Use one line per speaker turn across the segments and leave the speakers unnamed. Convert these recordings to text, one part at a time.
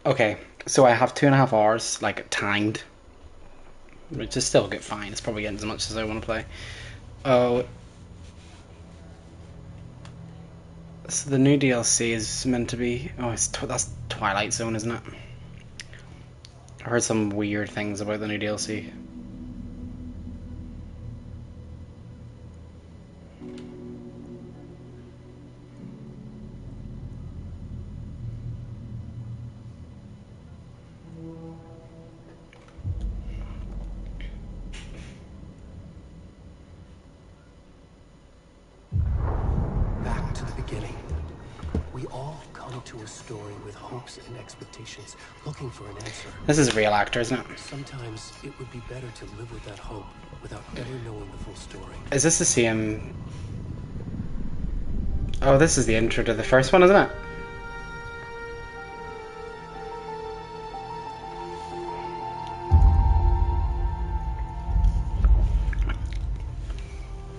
Okay, so I have 2.5 hours, like, timed. Which is still good fine. It's probably getting as much as I want to play. Oh, so the new DLC is meant to be... Oh, that's Twilight Zone, isn't it? I heard some weird things about the new DLC.
Back to the beginning. We all come to a story with hopes and expectations, looking for an answer.
This is a real actor, isn't it?
Sometimes it would be better to live with that hope without ever knowing the full story.
Is this the same... Oh, this is the intro to the first one, isn't it?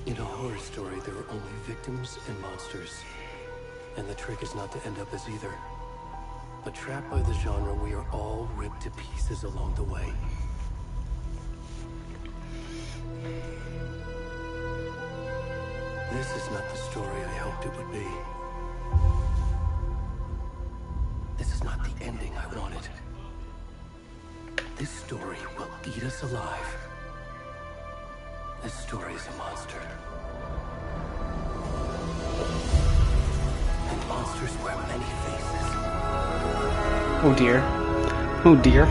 In a horror story, there are only victims and monsters. And the trick is not to end up as either. But trapped by the genre, we are all ripped to pieces along the way. This is not the story I hoped it would be. This is not the ending I wanted. This story will eat us alive. This story is a monster. And monsters wear many faces.
Oh dear. Oh dear.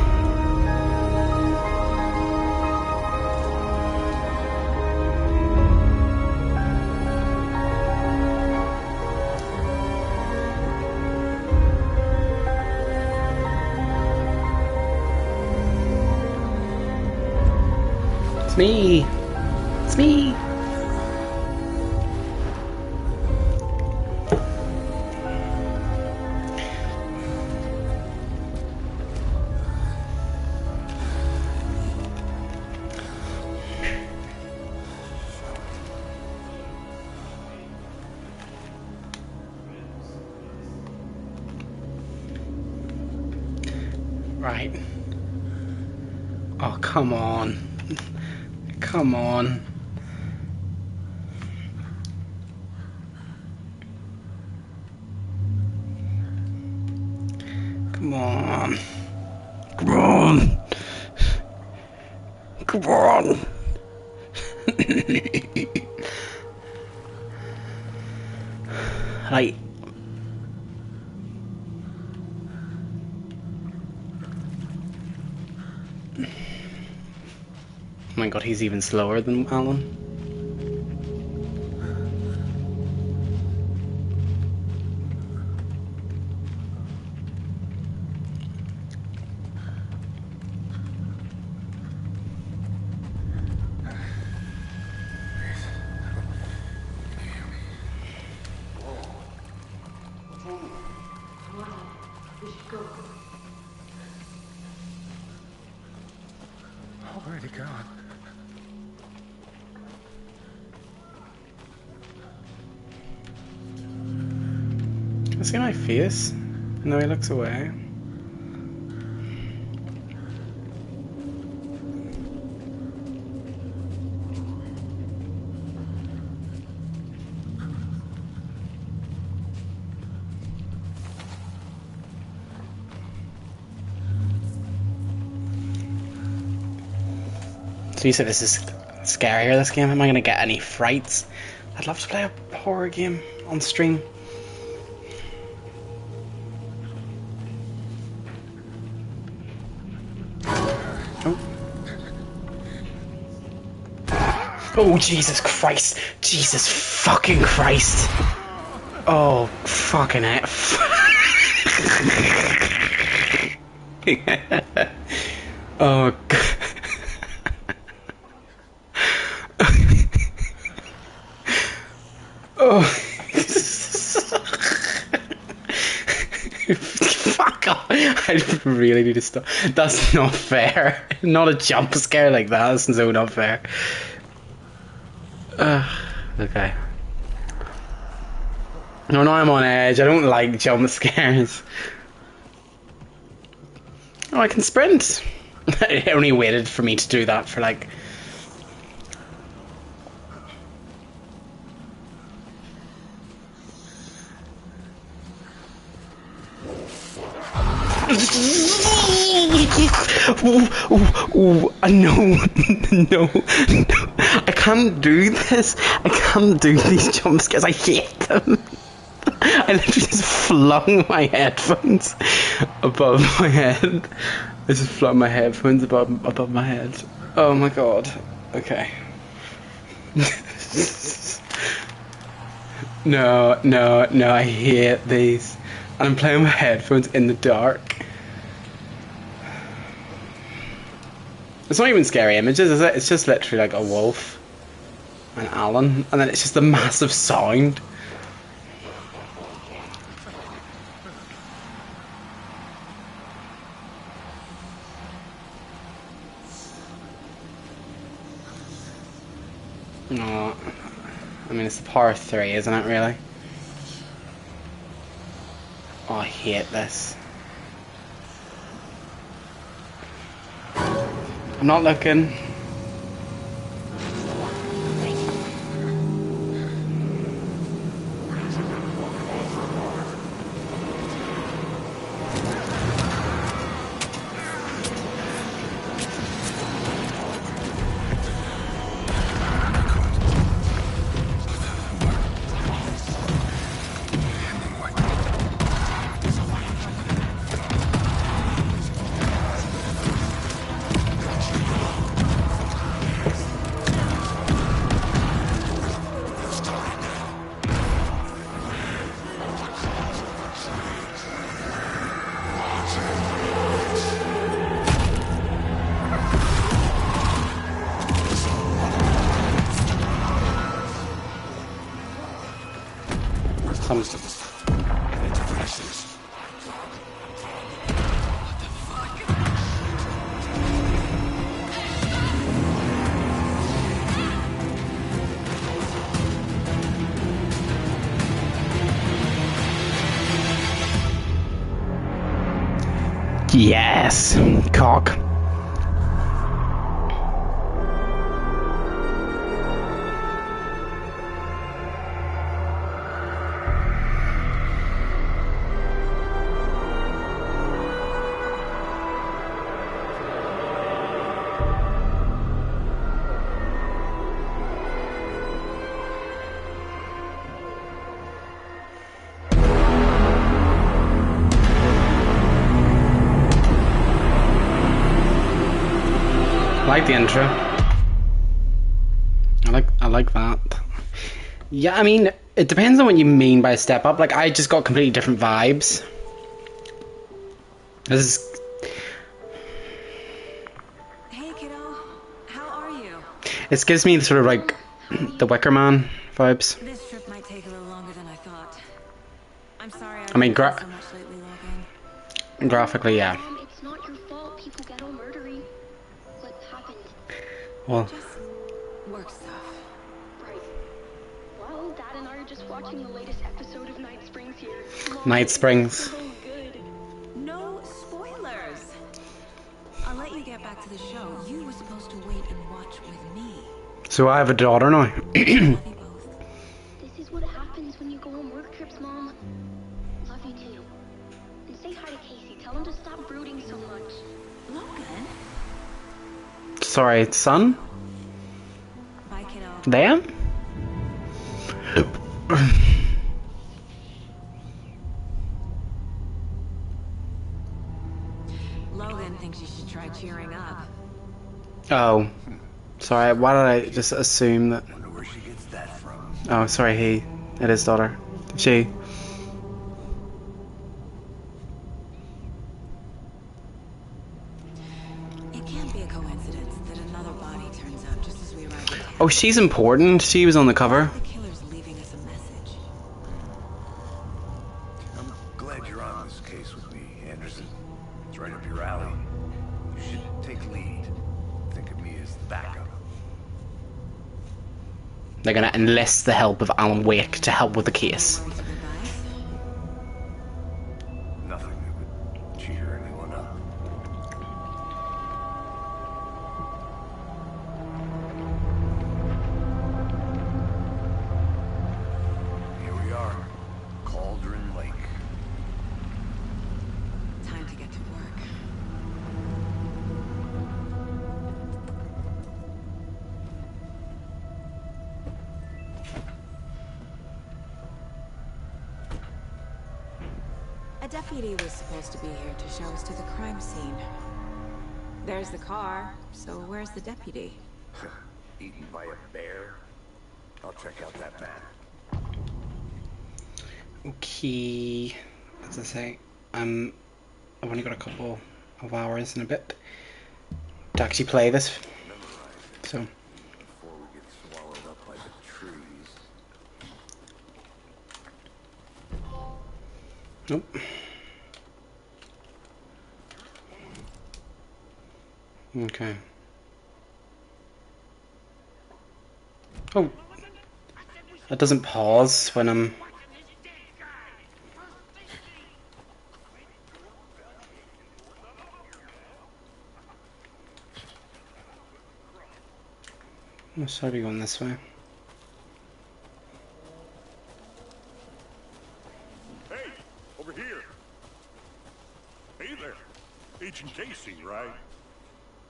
It's me. It's me. Right. Oh, come on. Come on. Come on. Come on. Come on. Like... Oh my god, he's even slower than Alan.
Where'd he go?
Can I see my face? No, he looks away. So you said this is scarier, this game? Am I gonna get any frights? I'd love to play a horror game on stream. Oh. Oh, Jesus Christ. Jesus fucking Christ. Oh, fucking it. Oh, God. Oh. Fuck off. I really need to stop. That's not fair. Not a jump scare like that. That's so not fair. Okay. No, I'm on edge. I don't like jump scares. Oh, I can sprint. It only waited for me to do that for like... No, no, I can't do this. I can't do these jump scares. I hate them. I literally just flung my headphones above my head. I just flung my headphones above my head. Oh my god. Okay. No, no, no, I hate these. And I'm playing with headphones in the dark. It's not even scary images, is it? It's just literally like a wolf and Alan, and then it's just a massive sound. No, I mean it's the power of 3, isn't it? Really? Oh, I hate this. I'm not looking. Yes, cock. I like the intro. I like that. Yeah, I mean, it depends on what you mean by step up. Like, I just got completely different vibes. This is...
Hey kiddo, how are you?
It gives me sort of like the Wicker Man vibes.
This trip might take a little longer than I thought. I'm sorry
I mean,
so much lately, Logan.
graphically, yeah.
Mom, it's not your fault. People get all murdery. What happened?
Well,
Just work stuff.
Right. Well, Dad and I are just watching the latest episode of Night Springs here. Mom,
Night
it's
Springs.
so good.
No spoilers. I'll let you get back to the show. You were supposed to wait and watch with me.
So I have a daughter now.
Love you both.
This is what happens when you go on work trips, Mom. Love you too. And say hi to Casey. Tell him to stop brooding so much.
Logan.
Sorry, son?
Bye, kiddo.
There?
Logan thinks you should try cheering up.
Oh. Sorry, why did I just assume that...
Wonder where she gets that from.
Oh, sorry, he. It is daughter. She.
It can't be a coincidence that another body turns up just as we arrive at town.
Oh, she's important. She was on the cover.
The killer's leaving us a message.
I'm glad you're on this case with me, Anderson. It's right up your alley. You should take lead. Think of me as the backup.
They're gonna enlist the help of Alan Wake to help with the case.
Words of advice?
Nothing that would cheer anyone up.
deputy was supposed to be here to show us to the crime scene. There's the car, so where's the deputy?
Eaten by a bear? I'll check out that map.
Okay, as I say, I've only got a couple of hours and a bit to actually play this, so.
Before we get swallowed up by the trees.
Nope. Okay. Oh, that doesn't pause when I'm. Oh, sorry, going this way.
Hey, over here. Hey there. Agent Casey, right?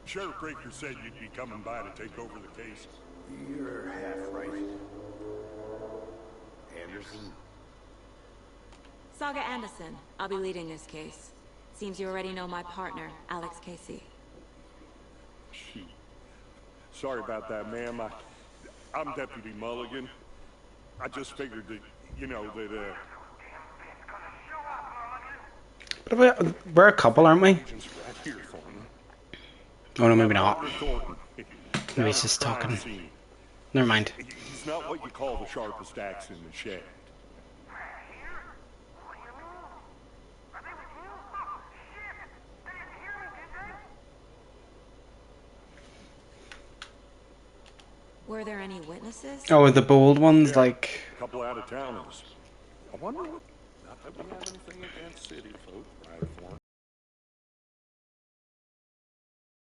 Sheriff Breaker said you'd be coming by to take over the case.
You're half right. Anderson?
Saga Anderson. I'll be leading this case. Seems you already know my partner, Alex Casey.
Shoot. Sorry about that, ma'am. I'm Deputy Mulligan. I just figured that, you know, that,
But we're a couple, aren't we?
agents right here for me.
Oh no, maybe not.
Dr. Thornton.
Maybe he's just
Crime
talking.
scene.
Never mind.
He's not what you call the sharpest axe in the shed.
Were there any witnesses?
Oh, the bold ones,
Yeah.
like.
A couple out-of-towners. I wonder what... Not that we have anything against city folk, right, for 'em.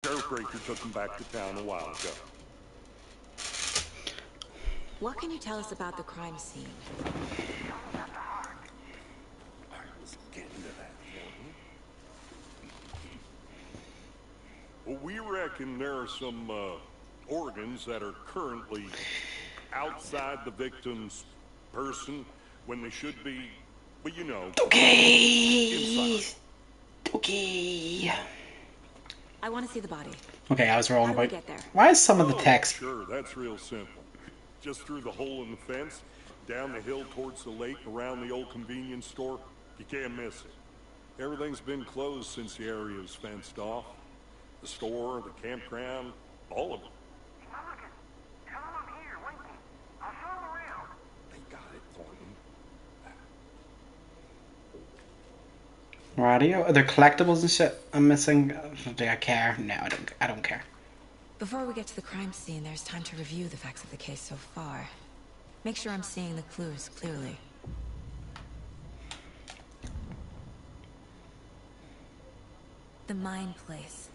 Sheriff Breaker took them back to town a while ago.
What can you tell us about the crime scene?
I was getting to that, Thornton. Well, we reckon there are some, organs that are currently outside the victim's person when they should be, well, you know,
Okay.
inside.
Okay.
I want to see the body.
Okay, I was wrong
How do we
about.
get there?
Why is some of the
Oh,
text?
sure, that's real simple. Just through the hole in the fence, down the hill towards the lake, around the old convenience store. You can't miss it. Everything's been closed since the area was fenced off. The store, the campground, all of it. They got it, Thornton.
Radio? Are there collectibles and shit I'm missing? Do I care? No, I don't. I don't care.
Before we get to the crime scene, there's time to review the facts of the case so far. Make sure I'm seeing the clues clearly. The Mind Place.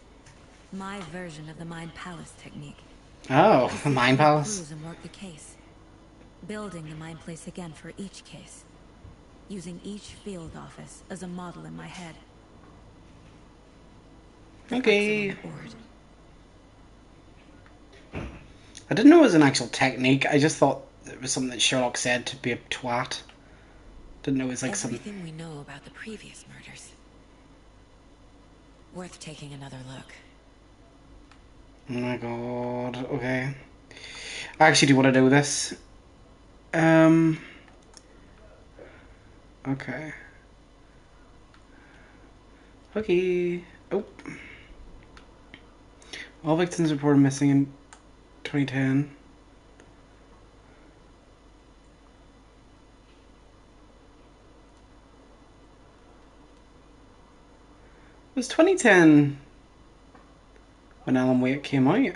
My version of the Mind Palace technique.
Oh,
Just
the
look
Mind
for the
Palace.
clues and work the case. Building the Mind Place again for each case. Using each field office as a model in my head. The facts are
Okay.
on the board.
I didn't know it was an actual technique. I just thought it was something that Sherlock said to be a twat. Didn't know it was like some.
Everything we know about the previous murders. Worth taking another look.
Oh my god. Okay. I actually do want to do this. Okay. Okay. Oh. All victims reported missing in 2010. It was 2010 when Alan Wake came out.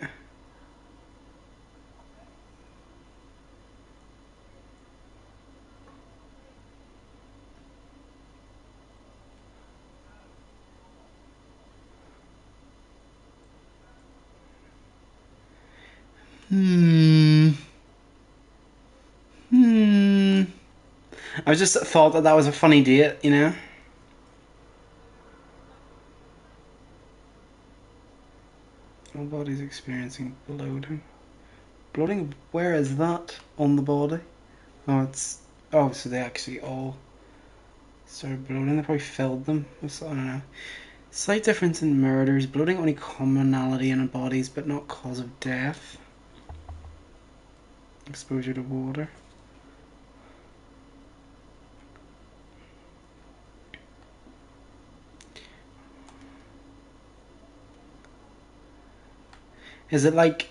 I just thought that that was a funny date, you know? All bodies experiencing bloating. Bloating? Where is that on the body? Oh, it's... Oh, so they actually all Started bloating, they probably filled them. I don't know. Slight difference in murders. Bloating only commonality in bodies, but not cause of death. Exposure to water. Is it like...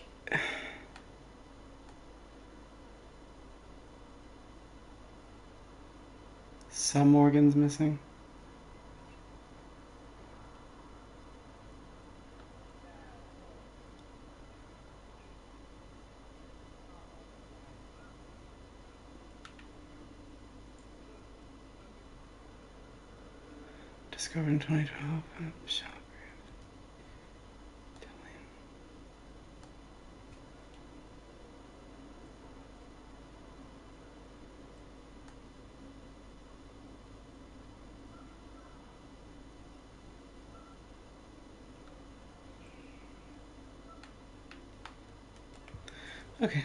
some organs missing? Discovered in 2012. Okay.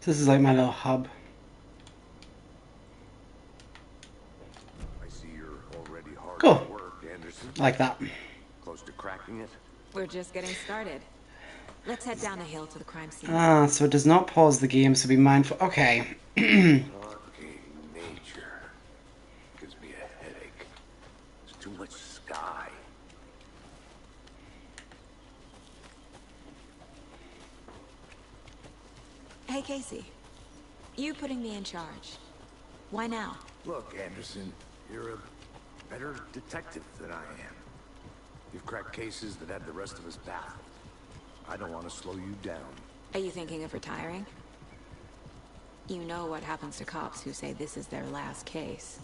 This is like my little hub.
I see you're already hard
Cool.
at work, Anderson.
Like that.
Close to cracking it.
We're just getting started. Let's head down the hill to the crime scene.
Ah, so it does not pause the game, so be mindful. Okay.
Fucking nature gives me a headache. There's too much sky.
Hey, Casey. You putting me in charge. Why now?
Look, Anderson, you're a better detective than I am. You've cracked cases that had the rest of us baffled. I don't want to slow you down.
Are you thinking of retiring? You know what happens to cops who say this is their last case.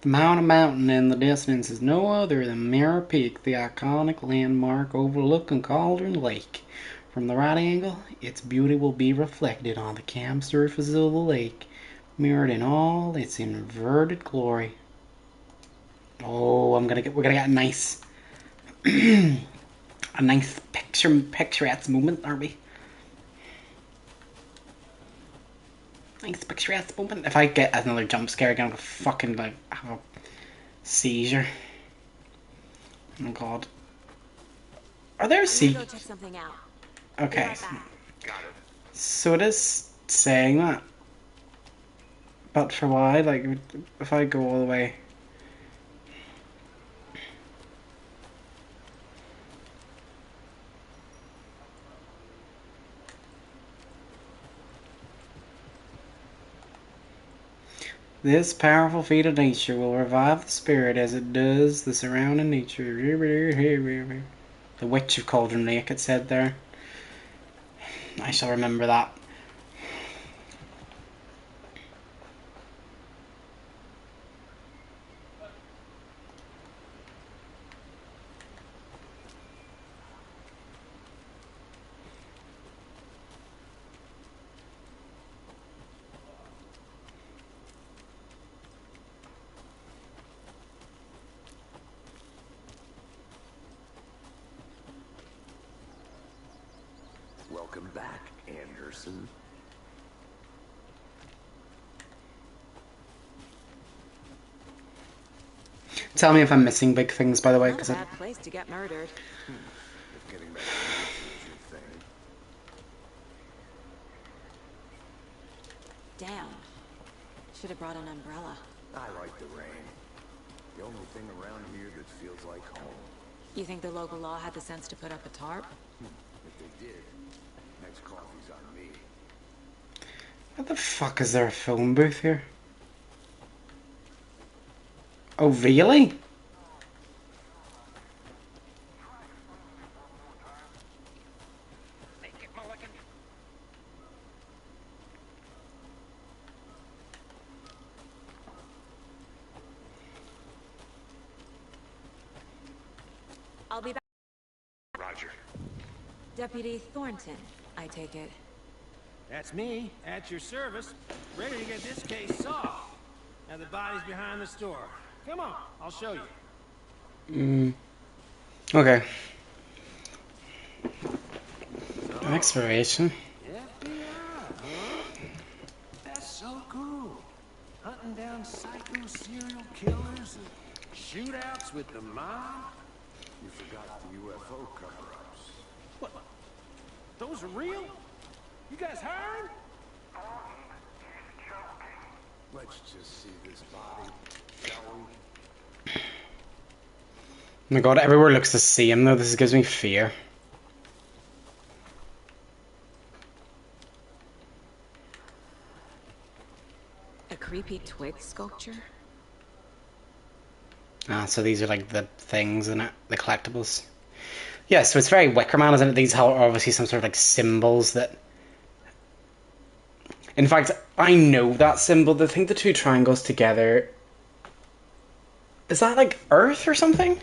The mountain in the distance is no other than Mirror Peak, the iconic landmark overlooking Cauldron Lake. From the right angle, its beauty will be reflected on the cam surface of the lake, mirrored in all its inverted glory. Oh, we're gonna get a nice, a nice picturesque moment, aren't we? Nice picturesque moment. If I get another jump scare again, I'm gonna fucking like have a seizure. Oh god. Are there
Go check something out.
Okay.
Be right back.
Got it.
So it is saying that. But for why? Like, if I go all the way. This powerful feat of nature will revive the spirit as it does the surrounding nature. The Witch of Cauldron Lake, it said there. I shall remember that.
Welcome back, Anderson.
Tell me if I'm missing big things, by the way,
Not a
because
bad place to get murdered.
If getting back to the is your thing.
Damn. Should have brought an umbrella.
I like the rain. The only thing around here that feels like home.
You think the local law had the sense to put up a tarp?
If they did, next coffee's on me.
what the fuck is there a phone booth here? Oh, really?
I'll be back.
Roger.
Deputy Thornton, I take it.
That's me, at your service, ready to get this case solved. Now the body's behind the store. Come on, I'll show you.
Okay.
So,
Exploration.
FBI, huh? That's so cool. Hunting down psycho serial killers and shootouts with the mob.
You forgot the UFO cover-ups.
What? Those are real? You guys hiring?
Let's just see this body, shall we?
Oh my god, everywhere looks the same though. This gives me fear.
A creepy twig sculpture?
Ah, so these are like the things in it, the collectibles. Yeah, so it's very Wickerman, isn't it? These are obviously some sort of like symbols that... In fact, I know that symbol. I think the two triangles together... Is that like Earth or something?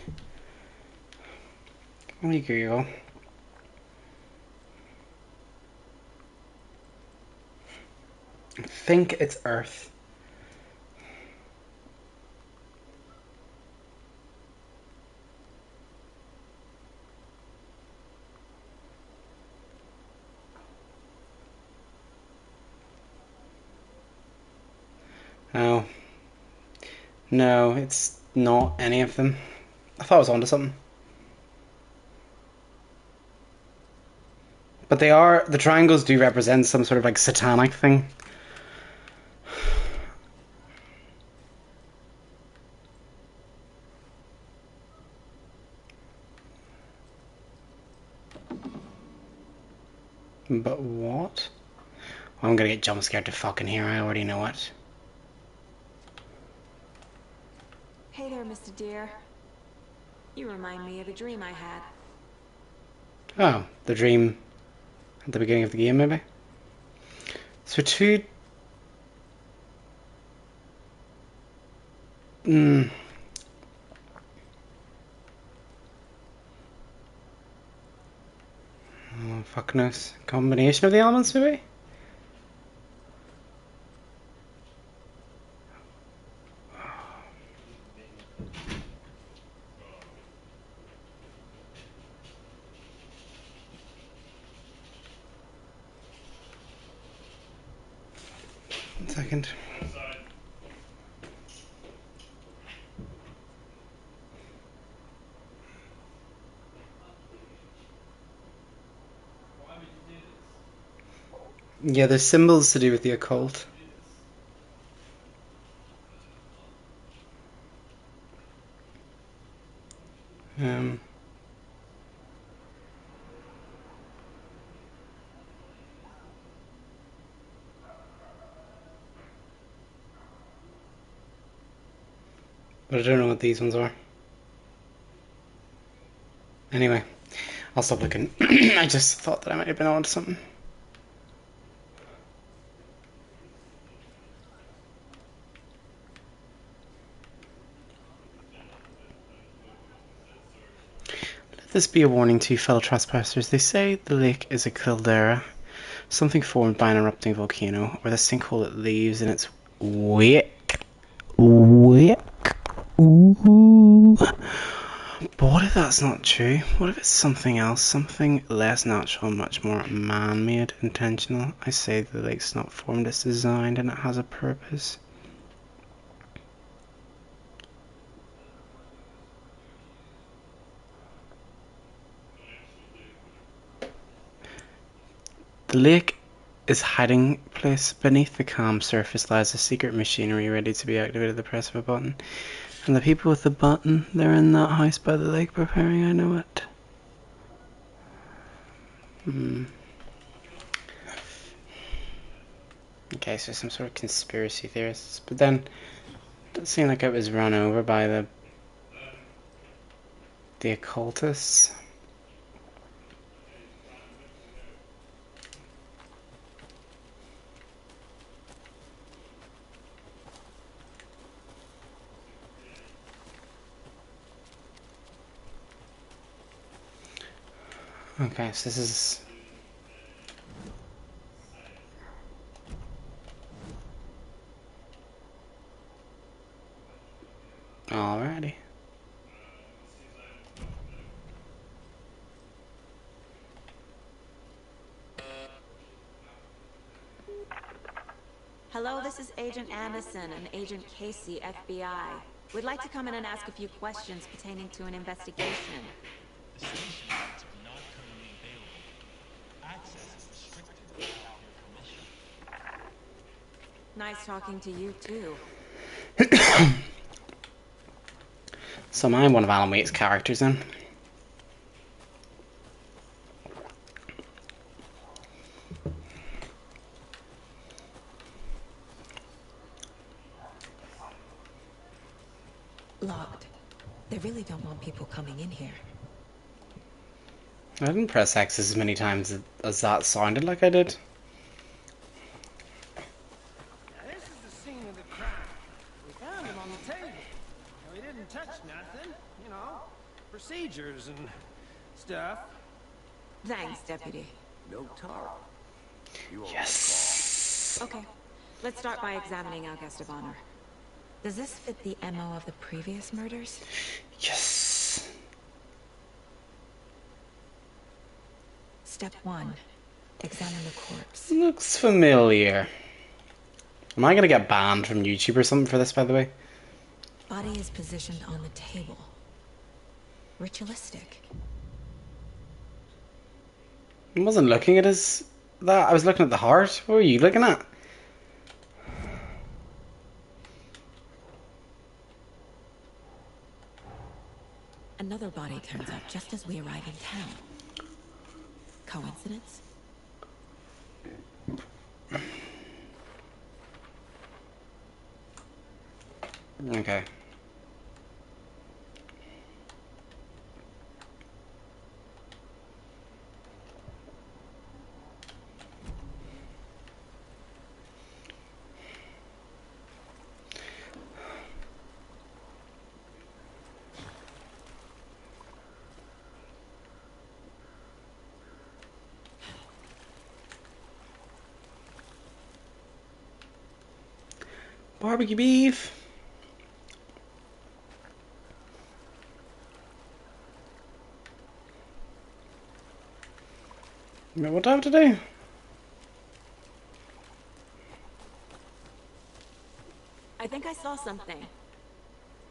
Let me Google. I think it's Earth. Oh. No, it's not any of them. I thought I was onto something. But they are... The triangles do represent some sort of like satanic thing. But what? I'm gonna get jump scared to fucking here. I already know it.
Hey there, Mr. Deer. You remind me of a dream I had.
Oh, the dream at the beginning of the game, maybe? So two... Oh, fuck knows. Combination of the elements, maybe? One second. Yeah, there's symbols to do with the occult. But I don't know what these ones are. Anyway, I'll stop looking. I just thought that I might have been onto something. Let this be a warning to you fellow trespassers. They say the lake is a caldera, something formed by an erupting volcano, or the sinkhole it leaves in its wake. Ooh. But what if that's not true? What if it's something else? Something less natural, much more man-made, intentional? I say the lake's not formed, it's designed, and it has a purpose. The lake is hiding place. Beneath the calm surface lies a secret machinery ready to be activated at the press of a button. And the people with the button, they're in that house by the lake preparing, I know it. Okay, so some sort of conspiracy theorists. But then, it doesn't seem like it was run over by the occultists. Okay, so this is Alrighty.
Hello, this is Agent Anderson and Agent Casey, FBI. We'd like to come in and ask a few questions pertaining to an investigation.
The station rights are not currently available. Access is restricted without your permission.
Nice talking to you, too.
So I'm one of Alan Wake's characters then.
Locked. They really don't want people coming in here.
I didn't press X as many times as that sounded like I did.
Now, this is the scene of the crime. We found him on the table. Now, he didn't touch nothing, you know, procedures and stuff.
Thanks, Deputy.
No Tara. You always
Yes.
Okay, let's start by examining our guest of honor. Does this fit the MO of the previous murders?
Yes.
Step 1. Examine the corpse.
Looks familiar. Am I gonna get banned from YouTube or something for this, by the way?
Body is positioned on the table. Ritualistic.
I wasn't looking at that. I was looking at the heart. What were you looking at?
Another body turns up just as we arrive in town. Coincidence?
Okay. Barbecue beef. What do I have to do?
I think I saw something.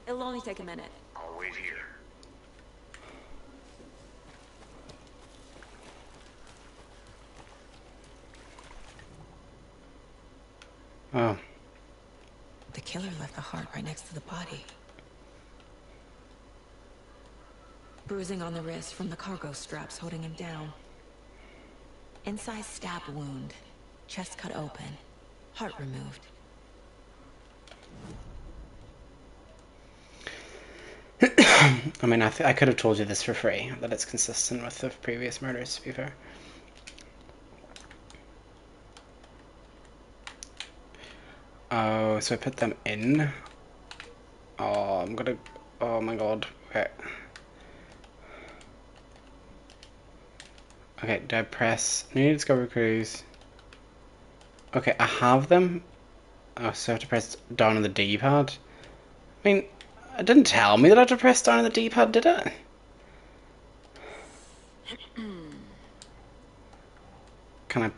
It'll only take a minute.
I'll wait here.
Oh.
The killer left the heart right next to the body. Bruising on the wrist from the cargo straps holding him down. Inside stab wound. Chest cut open. Heart removed.
I mean, I could have told you this for free, that it's consistent with the previous murders, to be fair. Oh, so I put them in? Oh, I'm gonna... Oh my god. Okay. Okay, do I press... New Discovery Cruise. Okay, I have them. Oh, so I have to press down on the D-pad. I mean, it didn't tell me that I had to press down on the D-pad, did it? Can I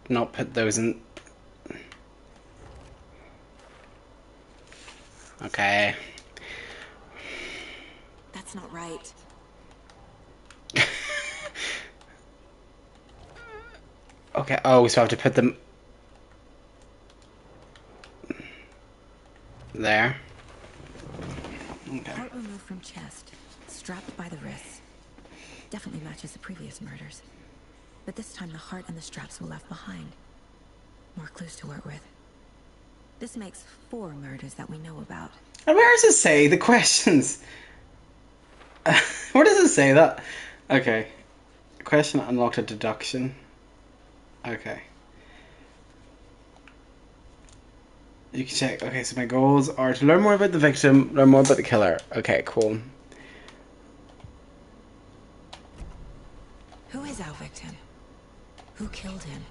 not put those in? Okay.
That's not right.
Okay, oh, so I have to put them... there. Okay.
Heart removed from chest. Strapped by the wrists. Definitely matches the previous murders. But this time the heart and the straps were left behind. More clues to work with. This makes 4 murders that we know about.
And where does it say the questions? Where does it say that? Okay. Question unlocked a deduction. Okay. You can check. Okay, so my goals are to learn more about the victim, learn more about the killer. Okay, cool.
Who is our victim? Who killed him?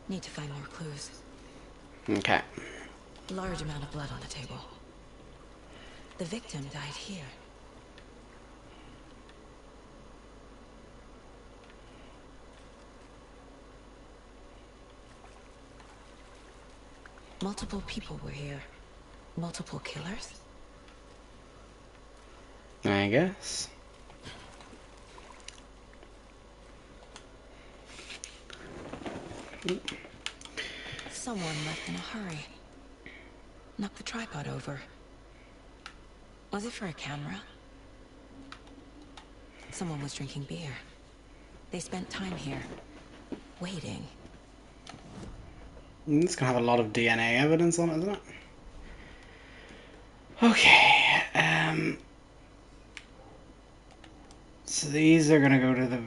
Need to find more clues.
Okay.
Large amount of blood on the table. The victim died here. Multiple people were here. Multiple killers?
I guess.
Someone left in a hurry. Knocked the tripod over. Was it for a camera? Someone was drinking beer. They spent time here, waiting.
It's gonna have a lot of DNA evidence on it, isn't it? Okay. So these are gonna go to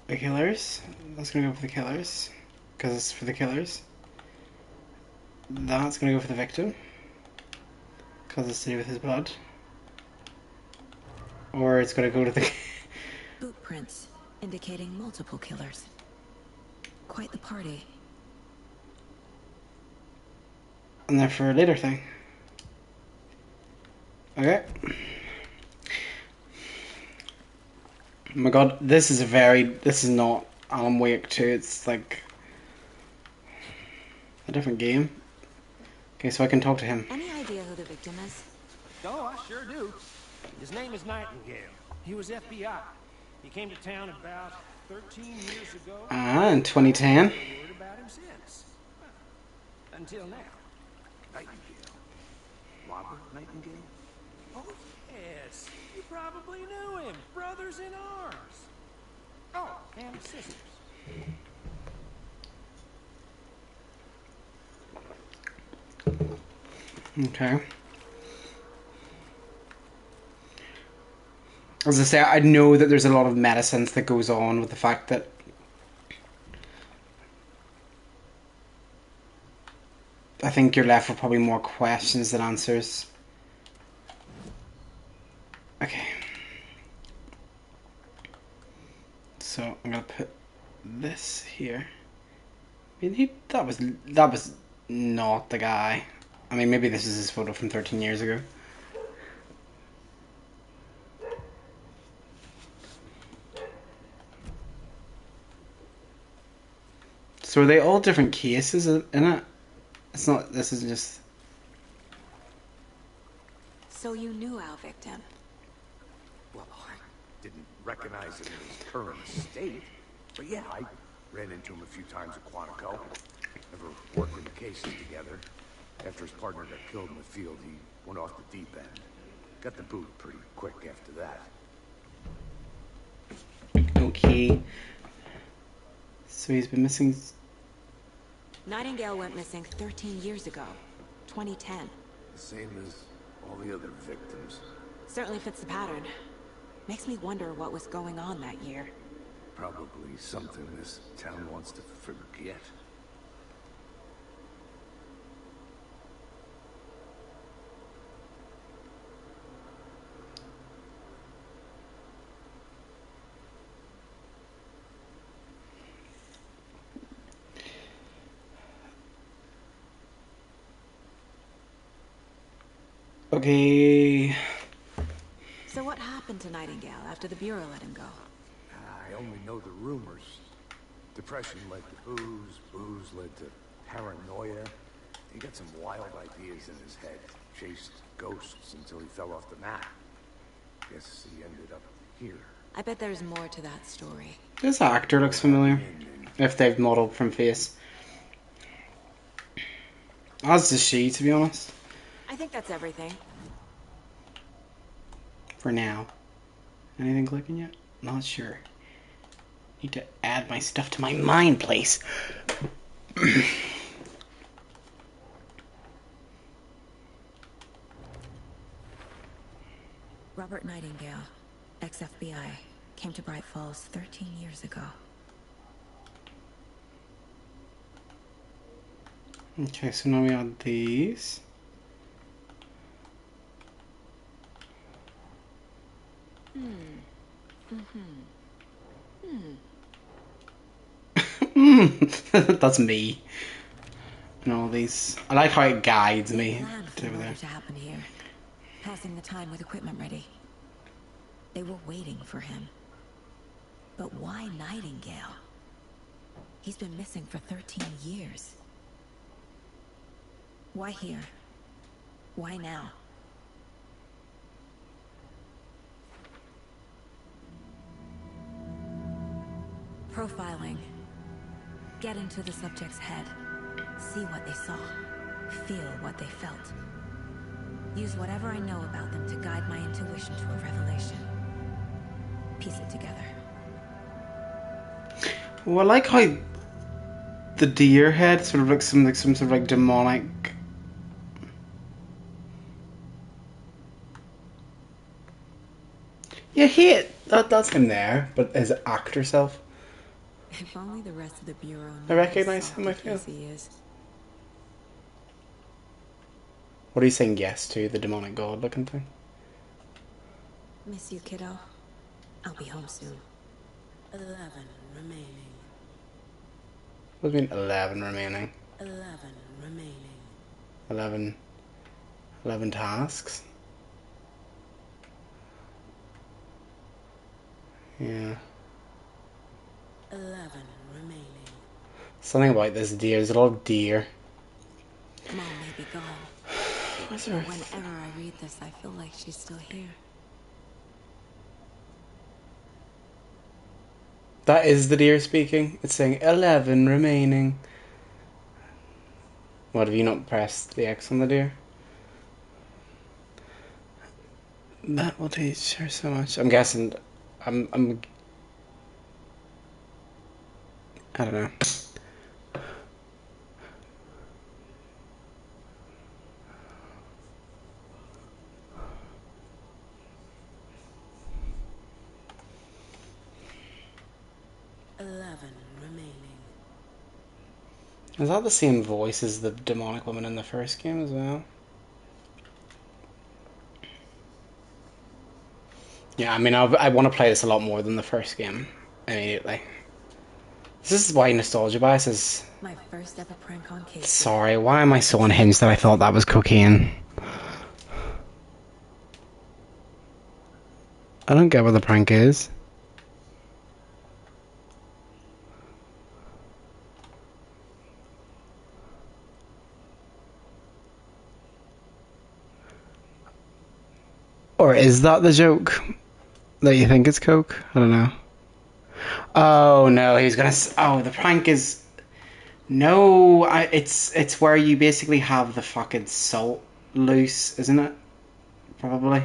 the killers. That's gonna go for the killers, because it's for the killers. That's gonna go for the victim, because it's to do with his blood. Or it's gonna go to the
Boot prints indicating multiple killers. Quite the party.
and they're for a later thing. Okay. Oh my god, this is not Alan Wake 2, it's like a different game. Okay, so I can talk to him.
Any idea who the victim is?
Oh, I sure do. His name is Nightingale. He was FBI. He came to town about 13 years ago.
In 2010.
I've heard about him since. Until now.
Nightingale. Robert Nightingale?
Oh, yes. You probably knew him. Brothers in arms. Oh, and sisters.
Okay. As I say, I know that there's a lot of medicines that goes on with the fact that I think you're left with probably more questions than answers. Okay. So I'm gonna put this here. I mean, that was not the guy. I mean, maybe this is his photo from 13 years ago. So are they all different cases in it? It's not, this is just...
So you knew our victim?
Well, I didn't recognize him in his current state. But yeah, I ran into him a few times at Quantico. Never worked in the cases together. After his partner got killed in the field, he went off the deep end. Got the boot pretty quick after that.
Okay. So he's been missing...
Nightingale went missing 13 years ago. 2010.
The same as all the other victims.
Certainly fits the pattern. Makes me wonder what was going on that year.
Probably something this town wants to forget.
Okay...
So what happened to Nightingale after the Bureau let him go?
I only know the rumors. Depression led to booze, booze led to paranoia. He got some wild ideas in his head. Chased ghosts until he fell off the map. Guess he ended up here.
I bet there's more to that story.
This actor looks familiar. If they've modelled from face. As does she, to be honest.
I think that's everything.
For now. Anything clicking yet? Not sure. Need to add my stuff to my mind place.
Robert Nightingale, ex-FBI, came to Bright Falls 13 years ago.
Okay, so now we add these. That's me. and all these. I like how it guides
They
me
planned for
to
the
over there.
murder to happen here, passing the time with equipment ready. They were waiting for him. But why Nightingale? He's been missing for 13 years. Why here? Why now? Profiling. Get into the subject's head. See what they saw. Feel what they felt. Use whatever I know about them to guide my intuition to a revelation. Piece it together.
Well, I like how the deer head sort of looks some sort of like demonic. Yeah, that's him there, but his actor self.
If only the rest of the Bureau
I recognize him, I feel.
he is.
What are you saying yes to? The demonic god looking thing?
Miss you, kiddo. I'll be home soon.
11 remaining.
What do you mean 11 remaining?
11 remaining.
11 tasks? Yeah.
11 remaining.
Something about this deer. There's a lot of deer.
Mom may be gone.
What's
But
her?
whenever I read this, I feel like she's still here.
That is the deer speaking. It's saying 11 remaining. What, have you not pressed the X on the deer? That will teach her so much. I'm guessing. I don't know. Is that the same voice as the demonic woman in the first game as well? Yeah, I mean, I want to play this a lot more than the first game immediately. This is why nostalgia bias is...
My first ever prank on Casey.
Sorry, why am I so unhinged that I thought that was cocaine? I don't get what the prank is. Or is that the joke? That you think it's coke? I don't know. Oh no, he's gonna... Oh, the prank is... No, it's where you basically have the fucking salt loose, isn't it? Probably.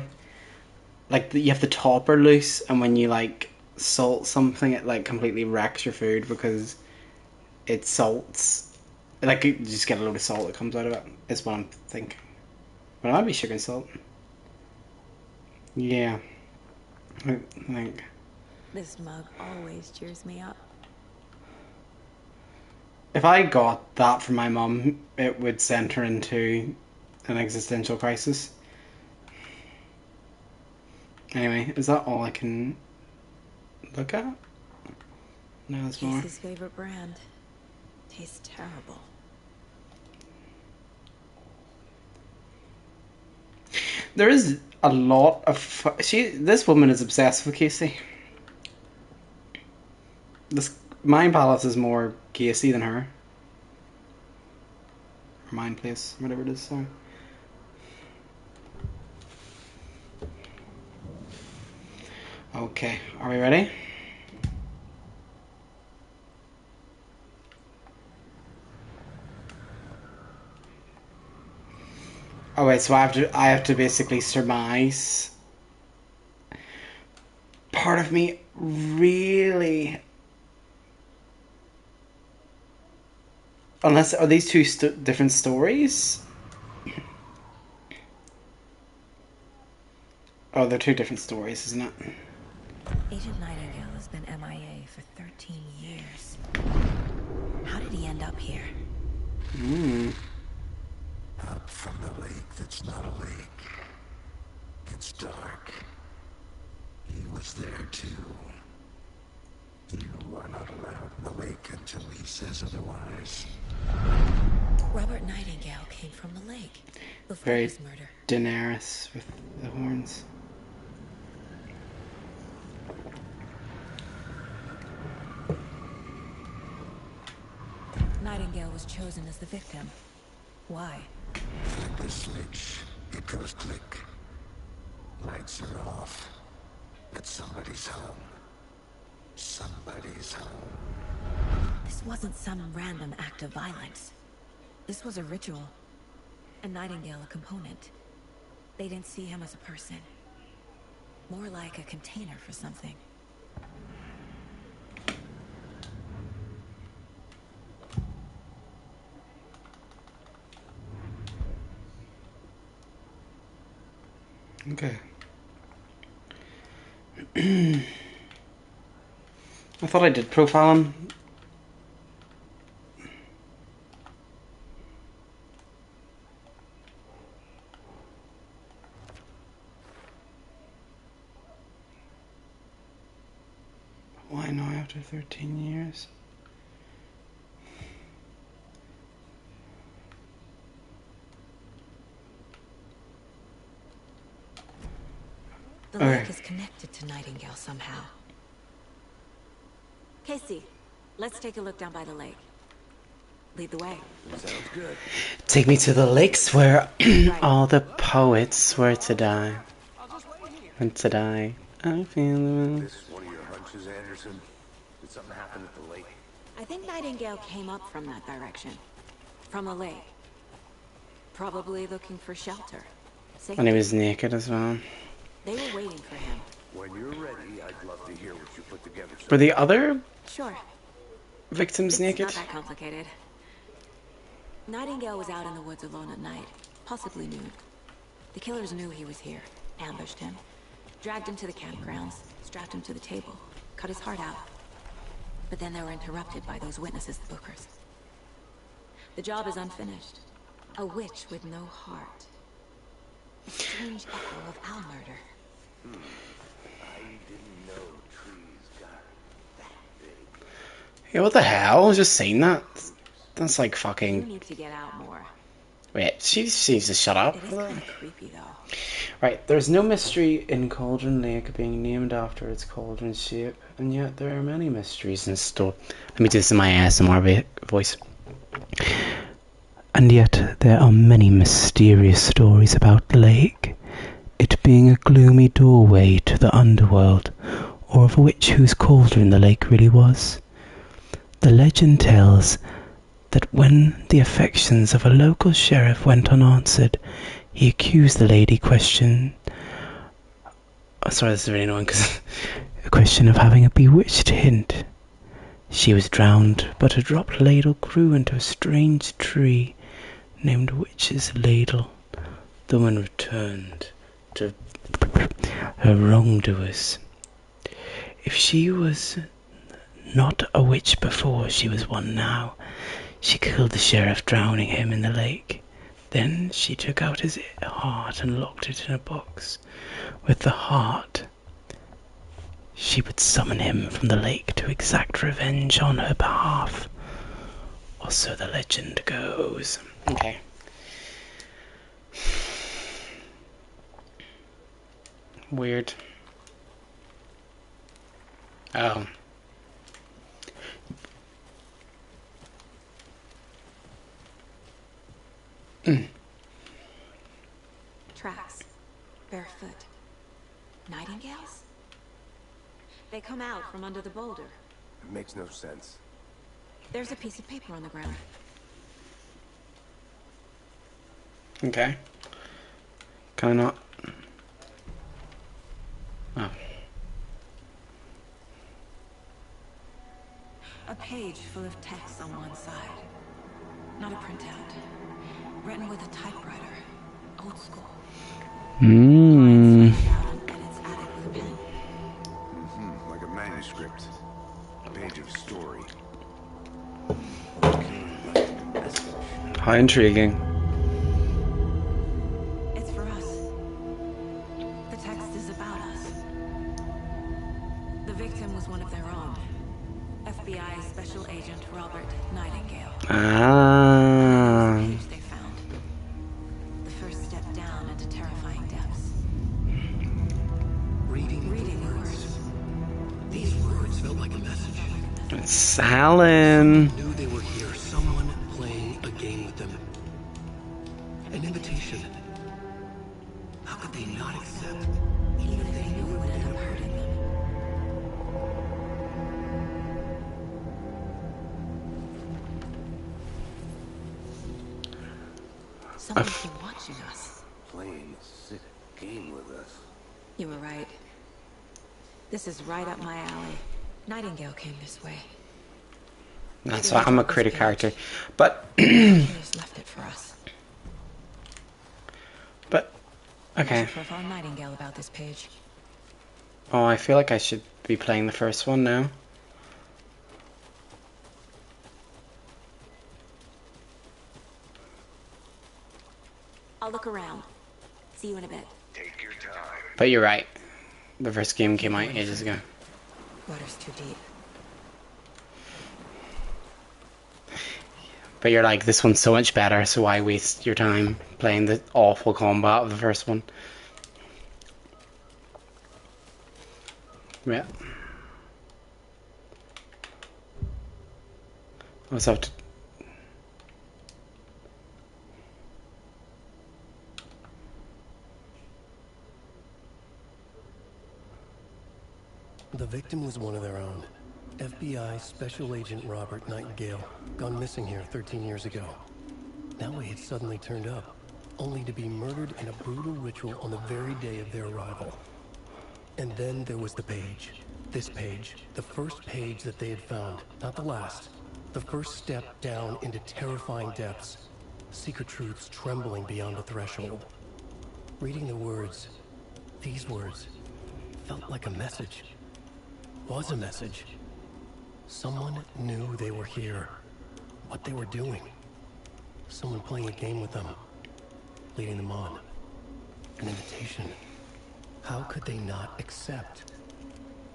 Like, you have the topper loose, and when you, like, salt something, it, like, completely wrecks your food because it salts. Like, you just get a load of salt that comes out of it, is what I'm thinking. But it might be sugar and salt. Yeah. I think.
This mug always cheers me up.
If I got that from my mum, it would send her into an existential crisis. Anyway, is that all I can look at? No, there's more.
Casey's favorite brand. Tastes terrible.
There is a lot of... This woman is obsessed with Casey. This Mind Palace is more Casey than her. Or Mind Place, whatever it is, sorry. Okay, are we ready? Oh wait, so I have to basically surmise. Part of me really... Unless, are these two different stories? Oh, they're two different stories, isn't it?
Agent Nightingale has been MIA for 13 years. How did he end up here?
Up from the lake that's not a lake. It's dark. He was there too. You are not allowed in the lake until he says otherwise.
Robert Nightingale came from the lake before
Very
his murder.
Daenerys with the horns.
Nightingale was chosen as the victim. Why?
Flip the switch. It goes click. Lights are off. But somebody's home. Somebody's home.
This wasn't some random act of violence. This was a ritual. And Nightingale a component. They didn't see him as a person. More like a container for something.
Okay. I thought I did profile him. Why now after 13 years?
The lake is connected to Nightingale somehow. Casey, let's take a look down by the lake. Lead the way.
Sounds good.
Take me to the lakes where all the poets were to die. Went to die. I feel the...
This one of your hunches, Anderson? Did something happen at the lake?
I think Nightingale came up from that direction. From the lake. Probably looking for shelter.
And he was naked as well.
They were waiting for him.
When you're ready, I'd love to hear what you put together.
Were the other
Sure.
victims naked?
It's not that complicated. Nightingale was out in the woods alone at night, possibly nude. The killers knew he was here, ambushed him, dragged him to the campgrounds, strapped him to the table, cut his heart out. But then they were interrupted by those witnesses, the Bookers. The job is unfinished. A witch with no heart. A strange echo of our murder.
I didn't know trees got that big.
Yeah, what the hell? I just seen that. That's like fucking...
You need to get out more.
Wait, she needs to shut up.
It is kind of creepy, though.
Right, there's no mystery in Cauldron Lake being named after its cauldron shape, and yet there are many mysteries in store. Let me do this in my ASMR voice. And yet there are many mysterious stories about the lake, it being a gloomy doorway to the underworld, or of a witch whose cauldron the lake really was. The legend tells that when the affections of a local sheriff went unanswered, he accused the lady question. Oh, sorry, this is really annoying because a question of having a bewitched hint. She was drowned, but a dropped ladle grew into a strange tree named Witch's Ladle. The woman returned to her wrongdoers. If she was not a witch before, she was one now. She killed the sheriff, drowning him in the lake. Then she took out his heart and locked it in a box. With the heart, she would summon him from the lake to exact revenge on her behalf. Or so the legend goes. Okay. Weird. Oh.
Tracks. Barefoot. Nightingales? They come out from under the boulder.
It makes no sense.
There's a piece of paper on the ground.
Okay. Can I not? Oh.
A page full of text on one side. Not a printout. Written with a typewriter. Old school.
Mmm.
Like a manuscript. A page of story.
How intriguing.
It's for us. The text is about us. The victim was one of their own. FBI Special Agent Robert Nightingale.
Ah. It's Alan.
Knew they were here. Someone playing a game with them. An invitation. How could they not accept?
Even if they knew it would end up hurting them. Someone's been watching us.
Playing a sick game with us.
You were right. This is right up my alley. Nightingale came this way.
That's why I'm a critic character. But
Just left it for us.
but
I
okay.
should profile Nightingale about this page.
Oh, I feel like I should be playing the first one now.
I'll look around. See you in a bit.
Take your time.
But you're right. The first game came out ages ago.
Water's too deep.
But you're like, this one's so much better, so why waste your time playing the awful combat of the first one? Yeah. I also have to...
The victim was one of their own. FBI Special Agent Robert Nightingale, gone missing here 13 years ago. Now he had suddenly turned up, only to be murdered in a brutal ritual on the very day of their arrival. And then there was the page. This page, the first page that they had found, not the last. The first step down into terrifying depths. Secret truths trembling beyond a threshold. Reading the words, these words, felt like a message. Was a message. Someone knew they were here. What they were doing. Someone playing a game with them. Leading them on. An invitation. How could they not accept?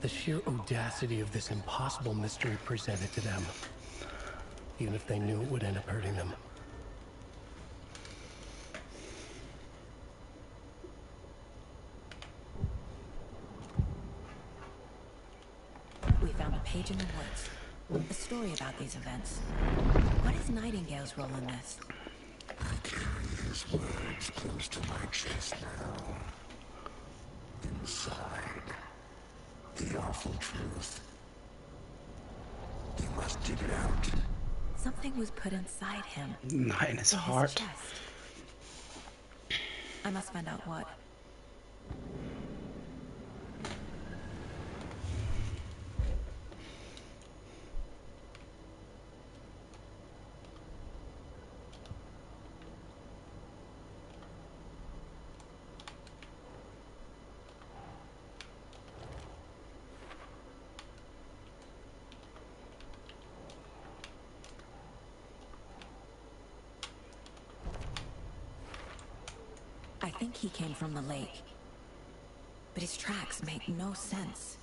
The sheer audacity of this impossible mystery presented to them. Even if they knew it would end up hurting them.
We found a page in the woods. A story about these events. What is Nightingale's role in this?
I carry his words close to my chest now. Inside, the awful truth. You must dig it out.
Something was put inside him.
Not in his heart.
Chest. I must find out what. I think he came from the lake. But his tracks make no sense.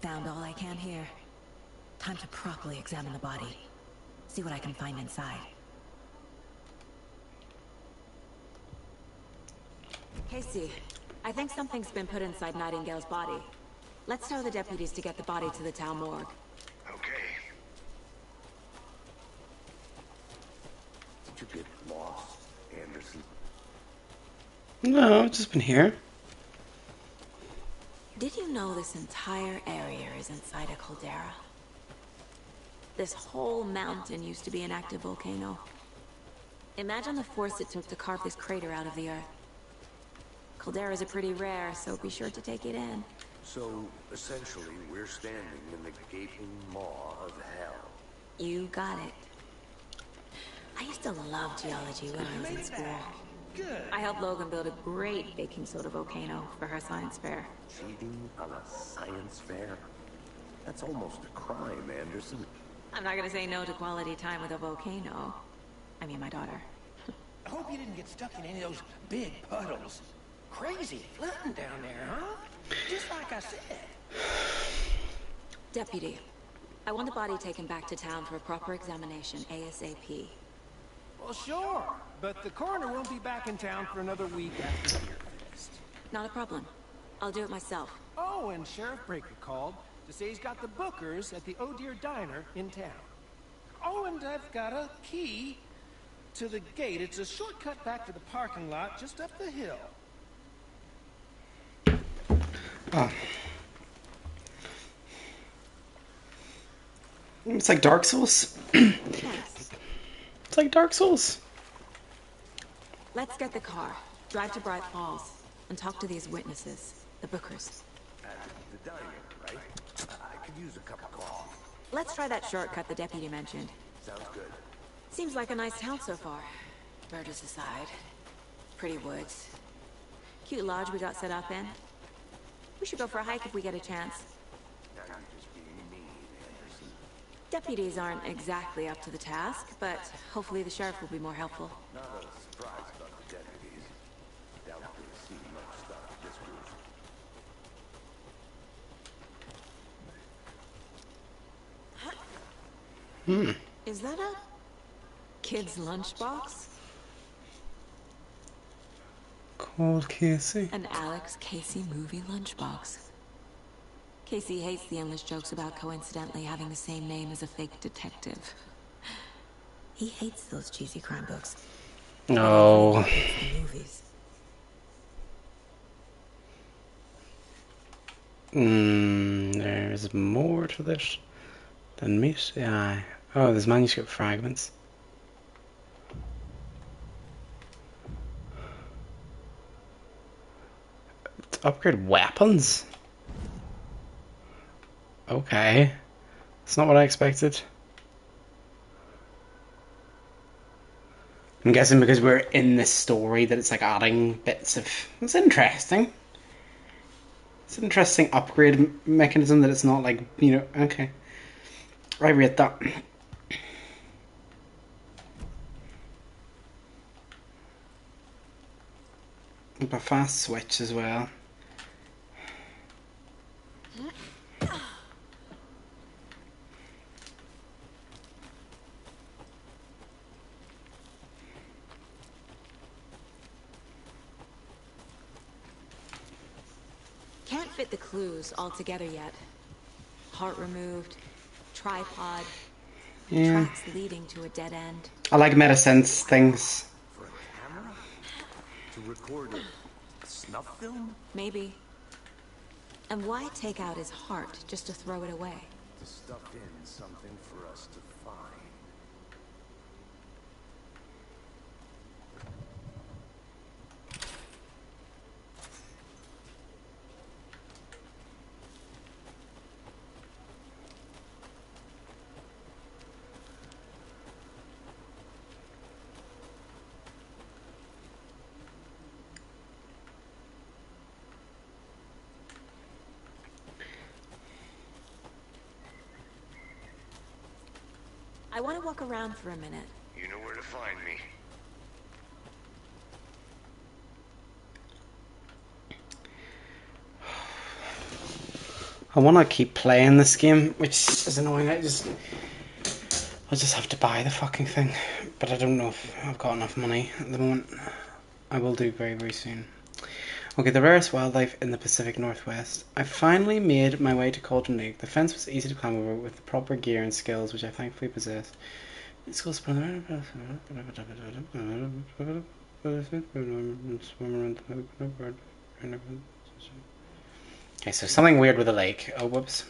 Found all I can here. Time to properly examine the body. See what I can find inside. Casey, I think something's been put inside Nightingale's body. Let's tell the deputies to get the body to the town morgue.
Okay. Did you get lost, Anderson?
No, I've just been here.
Did you know this entire area is inside a caldera? This whole mountain used to be an active volcano. Imagine the force it took to carve this crater out of the earth. Calderas are pretty rare, so be sure to take it in.
So, essentially, we're standing in the gaping maw of hell.
You got it. I used to love geology when I was in school.
Good.
I helped Logan build a great baking soda volcano for her science fair.
Cheating on a science fair? That's almost a crime, Anderson.
I'm not gonna say no to quality time with a volcano. I mean, my daughter.
I hope you didn't get stuck in any of those big puddles. Crazy flooding down there, huh? Just like I said.
Deputy, I want the body taken back to town for a proper examination ASAP.
Well, sure, but the coroner won't be back in town for another week after Beer Fest.
Not a problem. I'll do it myself.
Oh, and Sheriff Breaker called to say he's got the bookers at the Oh Dear Diner in town. Oh, and I've got a key to the gate. It's a shortcut back to the parking lot just up the hill.
Oh. It's like Dark Souls.
Thanks.
It's like Dark Souls.
Let's get the car, drive to Bright Falls, and talk to these witnesses, the bookers.
At the diner, right? I could use a cup of coffee.
Let's try that shortcut the deputy mentioned.
Sounds good.
Seems like a nice town so far. Murders aside. Pretty woods. Cute lodge we got set up in. We should go for a hike if we get a chance.
Now you're just being mean, Anderson.
Deputies aren't exactly up to the task, but hopefully the sheriff will be more helpful.
Not a surprise about the deputies. Doubt they've seen much stuff this group.
Is that a kid's lunchbox?
Called Casey.
An Alex Casey movie lunchbox. Casey hates the endless jokes about coincidentally having the same name as a fake detective. He hates those cheesy crime books.
No.
The movies.
There's more to this than meets the eye. Oh, there's manuscript fragments. To upgrade weapons? Okay. That's not what I expected. I'm guessing because we're in this story that it's like adding bits of... It's interesting. It's an interesting upgrade mechanism that it's not like, you know, okay. I rate that. A fast switch as well.
Can't fit the clues all together yet. Heart removed, tripod,
Yeah.
tracks leading to a dead end.
I like meta-sense things.
For a camera? To record a snuff film?
Maybe. And why take out his heart just to throw it away?
To stuff in something for us to find.
I want to walk around for a minute.
You know where to find me.
I want to keep playing this game, which is annoying. I just have to buy the fucking thing, but I don't know if I've got enough money at the moment. I will do very, very soon. Okay, the rarest wildlife in the Pacific Northwest. I finally made my way to Cauldron Lake. The fence was easy to climb over with the proper gear and skills, which I thankfully possessed. Okay, so something weird with the lake. Oh, whoops.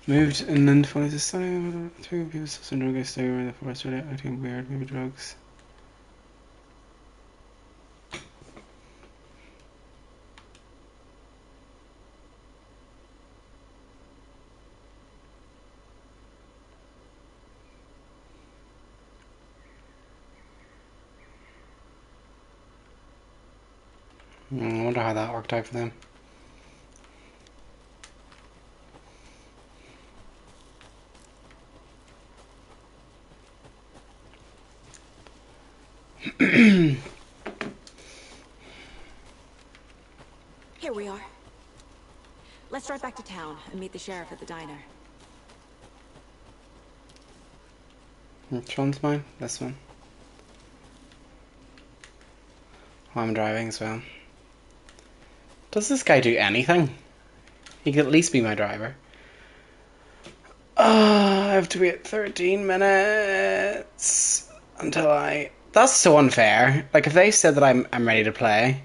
Moved and then follows the sun. Two people still drug stay around the forest, really acting weird, maybe drugs. I wonder how that worked out for them.
Here we are. Let's drive back to town and meet the sheriff at the diner.
Which one's mine? This one. Oh, I'm driving as well. Does this guy do anything? He could at least be my driver. Oh, I have to wait 13 minutes until I... That's so unfair. Like, if they said that I'm ready to play...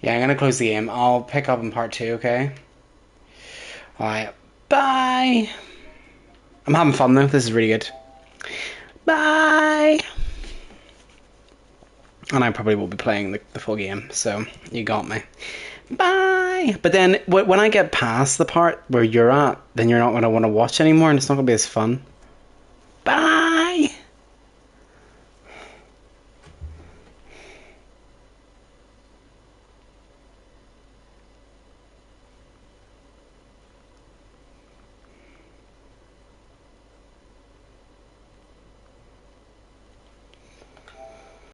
Yeah, I'm gonna close the game. I'll pick up in part 2, okay? Alright, bye! I'm having fun though, this is really good. Bye! And I probably will be playing the full game, so you got me. Bye! But then, when I get past the part where you're at, then you're not going to want to watch anymore, and it's not going to be as fun.